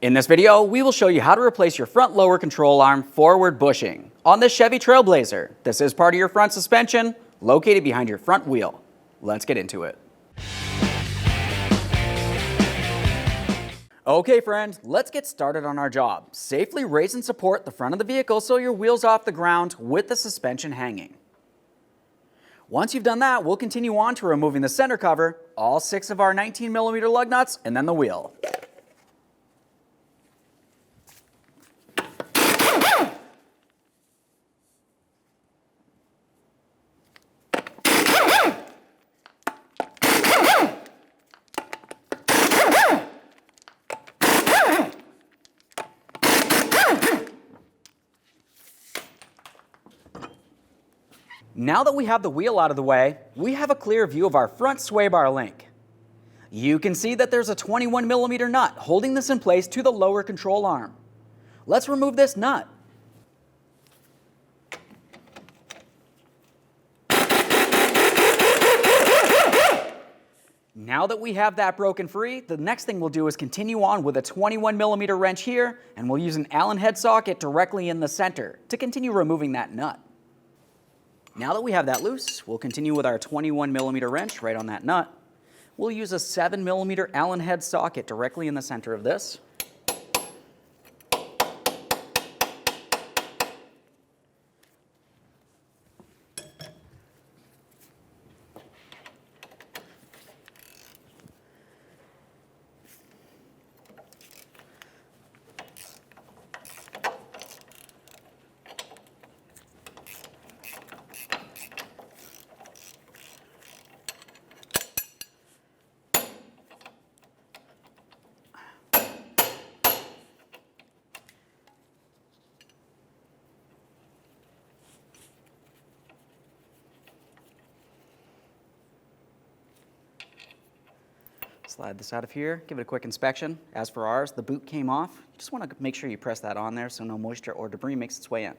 In this video, we will show you how to replace your front lower control arm forward bushing on this Chevy Trailblazer. This is part of your front suspension, located behind your front wheel. Let's get into it. Okay friend, let's get started on our job. Safely raise and support the front of the vehicle so your wheel's off the ground with the suspension hanging. Once you've done that, we'll continue on to removing the center cover, all 6 of our 19mm lug nuts, and then the wheel. Now that we have the wheel out of the way, we have a clear view of our front sway bar link. You can see that there's a 21mm nut holding this in place to the lower control arm. Let's remove this nut. Now that we have that broken free, the next thing we'll do is continue on with a 21mm wrench here, and we'll use an Allen head socket directly in the center to continue removing that nut. Now that we have that loose, we'll continue with our 21mm wrench right on that nut. We'll use a 7mm Allen head socket directly in the center of this. Slide this out of here, give it a quick inspection. As for ours, the boot came off. You just want to make sure you press that on there so no moisture or debris makes its way in.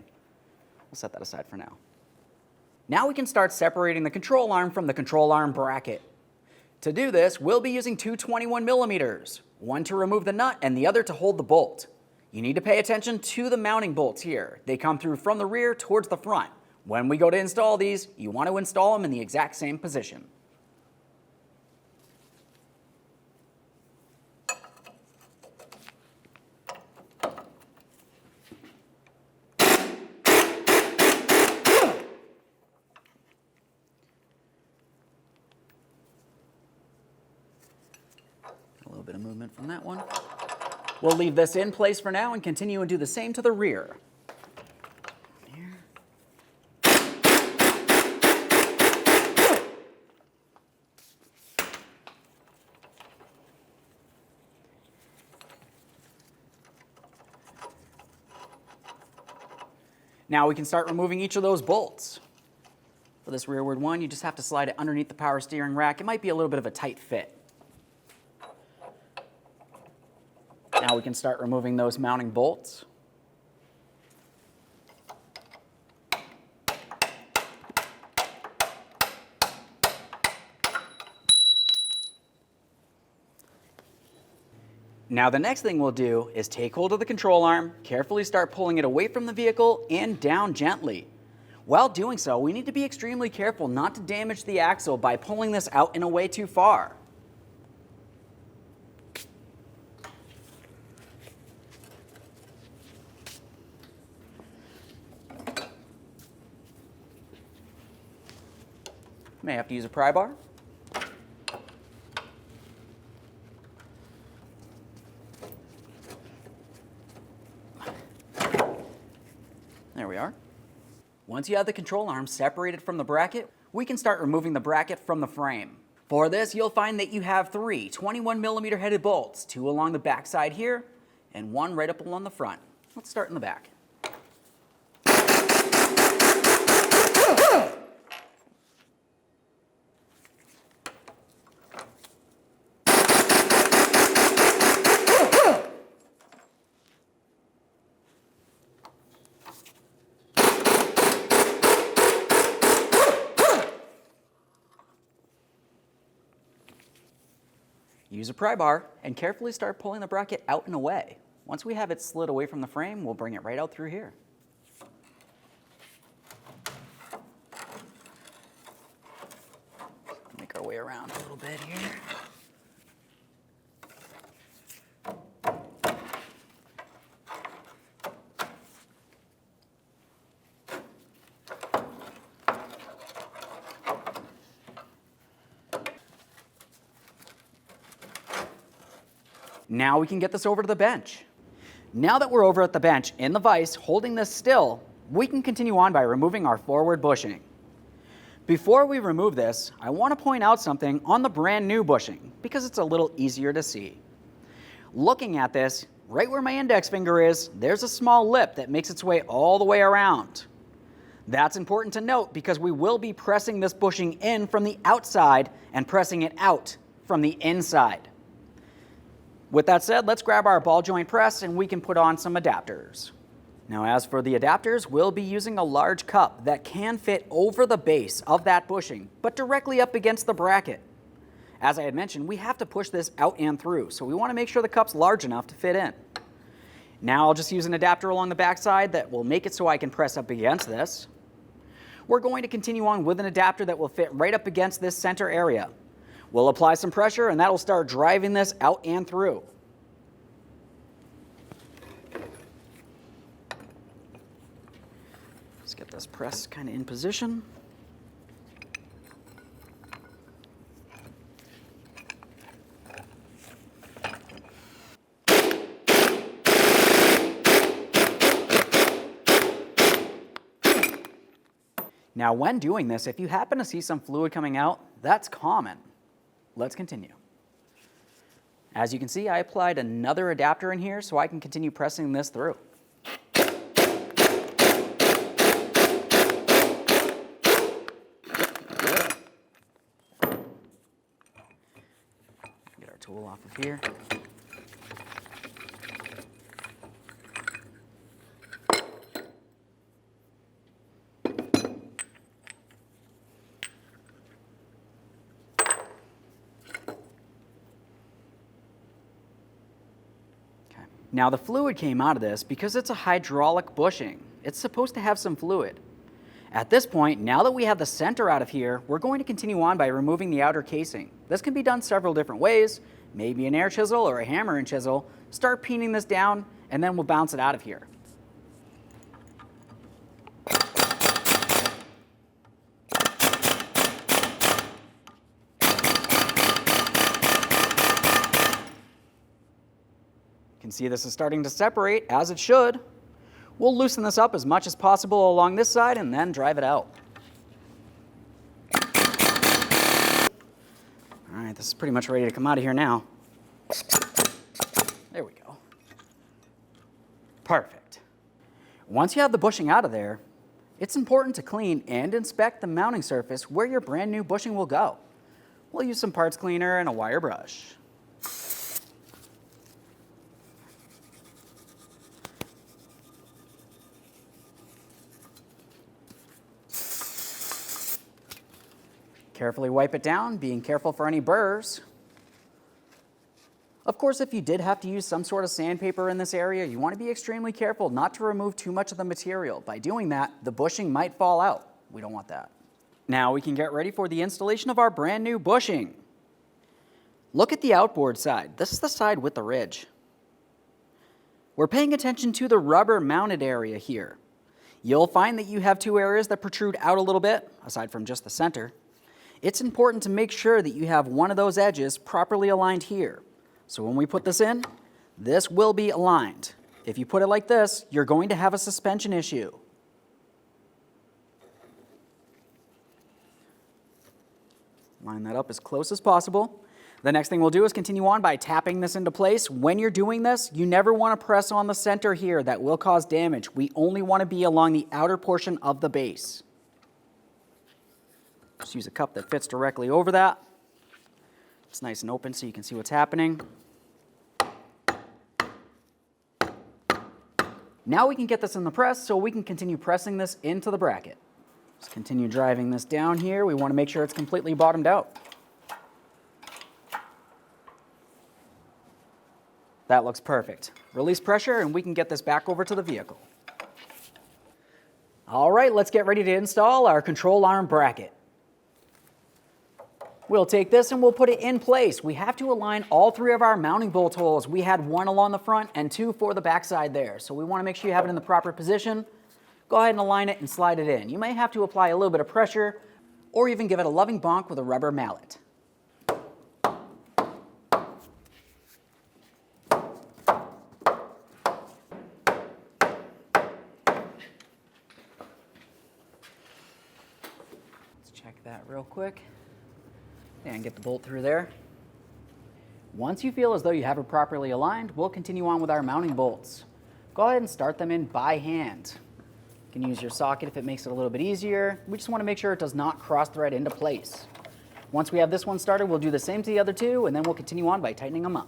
We'll set that aside for now. Now we can start separating the control arm from the control arm bracket. To do this, we'll be using two 21mm, one to remove the nut and the other to hold the bolt. You need to pay attention to the mounting bolts here. They come through from the rear towards the front. When we go to install these, you want to install them in the exact same position. A little bit of movement from that one. We'll leave this in place for now and continue and do the same to the rear. Here. Now we can start removing each of those bolts. For this rearward one, you just have to slide it underneath the power steering rack. It might be a little bit of a tight fit. Now we can start removing those mounting bolts. Now the next thing we'll do is take hold of the control arm, carefully start pulling it away from the vehicle and down gently. While doing so, we need to be extremely careful not to damage the axle by pulling this out and away too far. May have to use a pry bar. There we are. Once you have the control arm separated from the bracket, we can start removing the bracket from the frame. For this, you'll find that you have 3 21mm headed bolts, 2 along the back side here, and 1 right up along the front. Let's start in the back. Use a pry bar and carefully start pulling the bracket out and away. Once we have it slid away from the frame, we'll bring it right out through here. Make our way around a little bit here. Now we can get this over to the bench. Now that we're over at the bench in the vise holding this still, we can continue on by removing our forward bushing. Before we remove this, I want to point out something on the brand new bushing because it's a little easier to see. Looking at this, right where my index finger is, there's a small lip that makes its way all the way around. That's important to note because we will be pressing this bushing in from the outside and pressing it out from the inside. With that said, let's grab our ball joint press and we can put on some adapters. Now as for the adapters, we'll be using a large cup that can fit over the base of that bushing, but directly up against the bracket. As I had mentioned, we have to push this out and through, so we want to make sure the cup's large enough to fit in. Now I'll just use an adapter along the back side that will make it so I can press up against this. We're going to continue on with an adapter that will fit right up against this center area. We'll apply some pressure and that'll start driving this out and through. Let's get this press kind of in position. Now when doing this, if you happen to see some fluid coming out, that's common. Let's continue. As you can see, I applied another adapter in here so I can continue pressing this through. Get our tool off of here. Now the fluid came out of this because it's a hydraulic bushing. It's supposed to have some fluid. At this point, now that we have the center out of here, we're going to continue on by removing the outer casing. This can be done several different ways, maybe an air chisel or a hammer and chisel. Start peening this down and then we'll bounce it out of here. You can see this is starting to separate, as it should. We'll loosen this up as much as possible along this side and then drive it out. All right, this is pretty much ready to come out of here now. There we go. Perfect. Once you have the bushing out of there, it's important to clean and inspect the mounting surface where your brand new bushing will go. We'll use some parts cleaner and a wire brush. Carefully wipe it down, being careful for any burrs. Of course, if you did have to use some sort of sandpaper in this area, you want to be extremely careful not to remove too much of the material. By doing that, the bushing might fall out. We don't want that. Now we can get ready for the installation of our brand new bushing. Look at the outboard side. This is the side with the ridge. We're paying attention to the rubber mounted area here. You'll find that you have two areas that protrude out a little bit, aside from just the center. It's important to make sure that you have one of those edges properly aligned here. So when we put this in, this will be aligned. If you put it like this, you're going to have a suspension issue. Line that up as close as possible. The next thing we'll do is continue on by tapping this into place. When you're doing this, you never want to press on the center here. That will cause damage. We only want to be along the outer portion of the base. Just use a cup that fits directly over that. It's nice and open so you can see what's happening. Now we can get this in the press so we can continue pressing this into the bracket. Just continue driving this down here. We want to make sure it's completely bottomed out. That looks perfect. Release pressure and we can get this back over to the vehicle. All right, let's get ready to install our control arm bracket. We'll take this and we'll put it in place. We have to align all 3 of our mounting bolt holes. We had 1 along the front and 2 for the backside there. So we want to make sure you have it in the proper position. Go ahead and align it and slide it in. You may have to apply a little bit of pressure or even give it a loving bonk with a rubber mallet. Let's check that real quick. And get the bolt through there. Once you feel as though you have it properly aligned, we'll continue on with our mounting bolts. Go ahead and start them in by hand. You can use your socket if it makes it a little bit easier. We just want to make sure it does not cross thread into place. Once we have this one started, we'll do the same to the other 2, and then we'll continue on by tightening them up.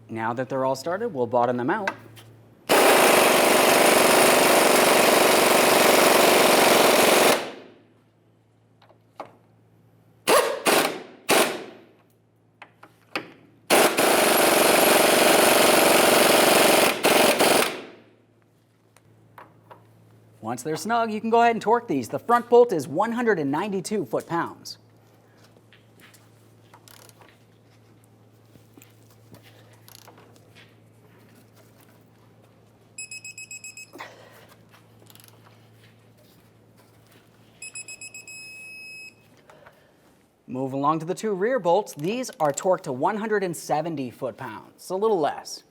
Now that they're all started, we'll bottom them out. Once they're snug, you can go ahead and torque these. The front bolt is 192 foot-pounds. Move along to the 2 rear bolts. These are torqued to 170 foot-pounds, so a little less.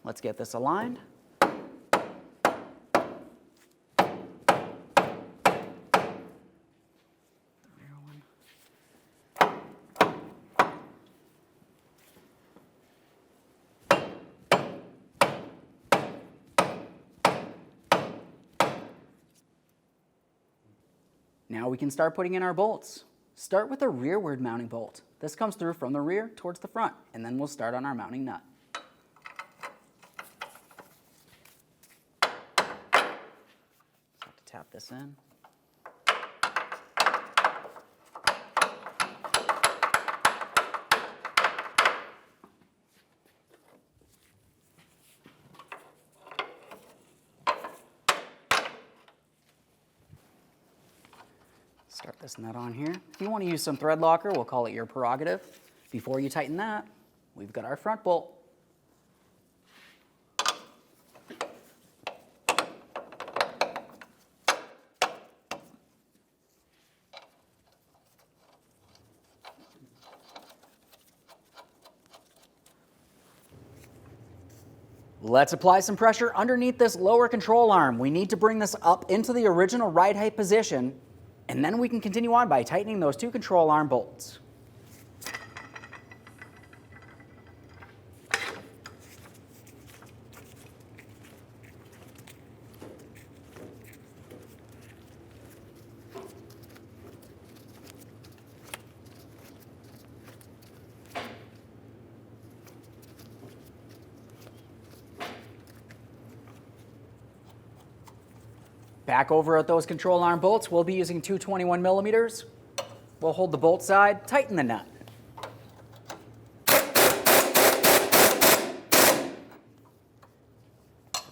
Let's get this aligned. Now we can start putting in our bolts. Start with a rearward mounting bolt. This comes through from the rear towards the front, and then we'll start on our mounting nut. Tap this in. Start this nut on here. If you want to use some thread locker, we'll call it your prerogative. Before you tighten that, we've got our front bolt. Let's apply some pressure underneath this lower control arm. We need to bring this up into the original ride height position, and then we can continue on by tightening those 2 control arm bolts. Back over at those control arm bolts, we'll be using 221 millimeters. We'll hold the bolt side, tighten the nut. Put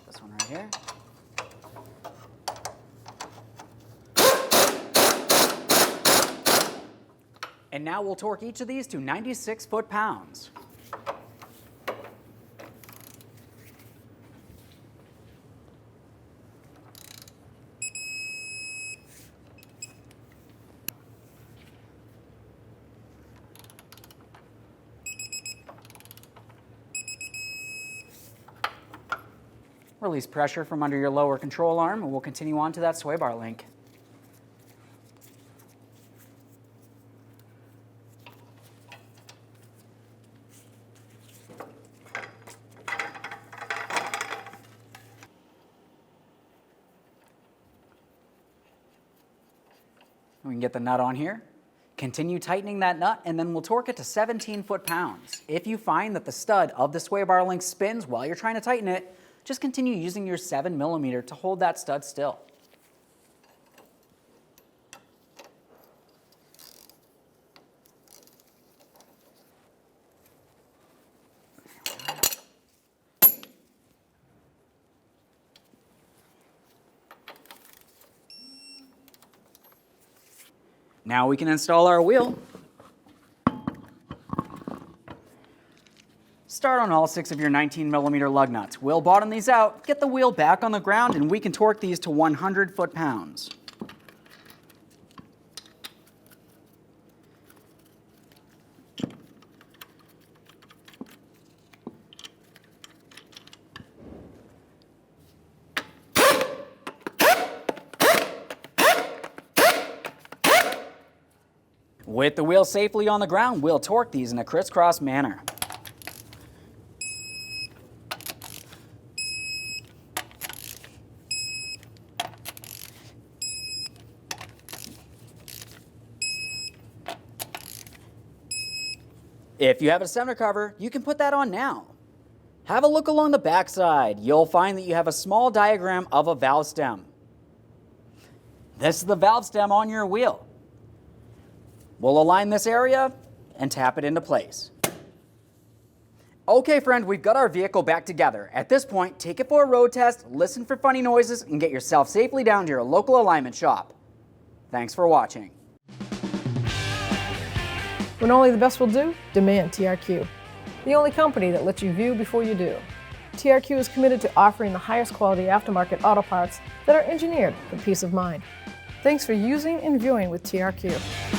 this one right here. And now we'll torque each of these to 96 foot-pounds. Release pressure from under your lower control arm, and we'll continue on to that sway bar link. We can get the nut on here. Continue tightening that nut, and then we'll torque it to 17 foot-pounds. If you find that the stud of the sway bar link spins while you're trying to tighten it, just continue using your 7mm to hold that stud still. Now we can install our wheel. Start on all 6 of your 19mm lug nuts. We'll bottom these out, get the wheel back on the ground, and we can torque these to 100 foot-pounds. With the wheel safely on the ground, we'll torque these in a crisscross manner. If you have a center cover, you can put that on now. Have a look along the back side. You'll find that you have a small diagram of a valve stem. This is the valve stem on your wheel. We'll align this area and tap it into place. Okay, friend, we've got our vehicle back together. At this point, take it for a road test, listen for funny noises, and get yourself safely down to your local alignment shop. Thanks for watching. When only the best will do, demand TRQ. The only company that lets you view before you do. TRQ is committed to offering the highest quality aftermarket auto parts that are engineered for peace of mind. Thanks for using and viewing with TRQ.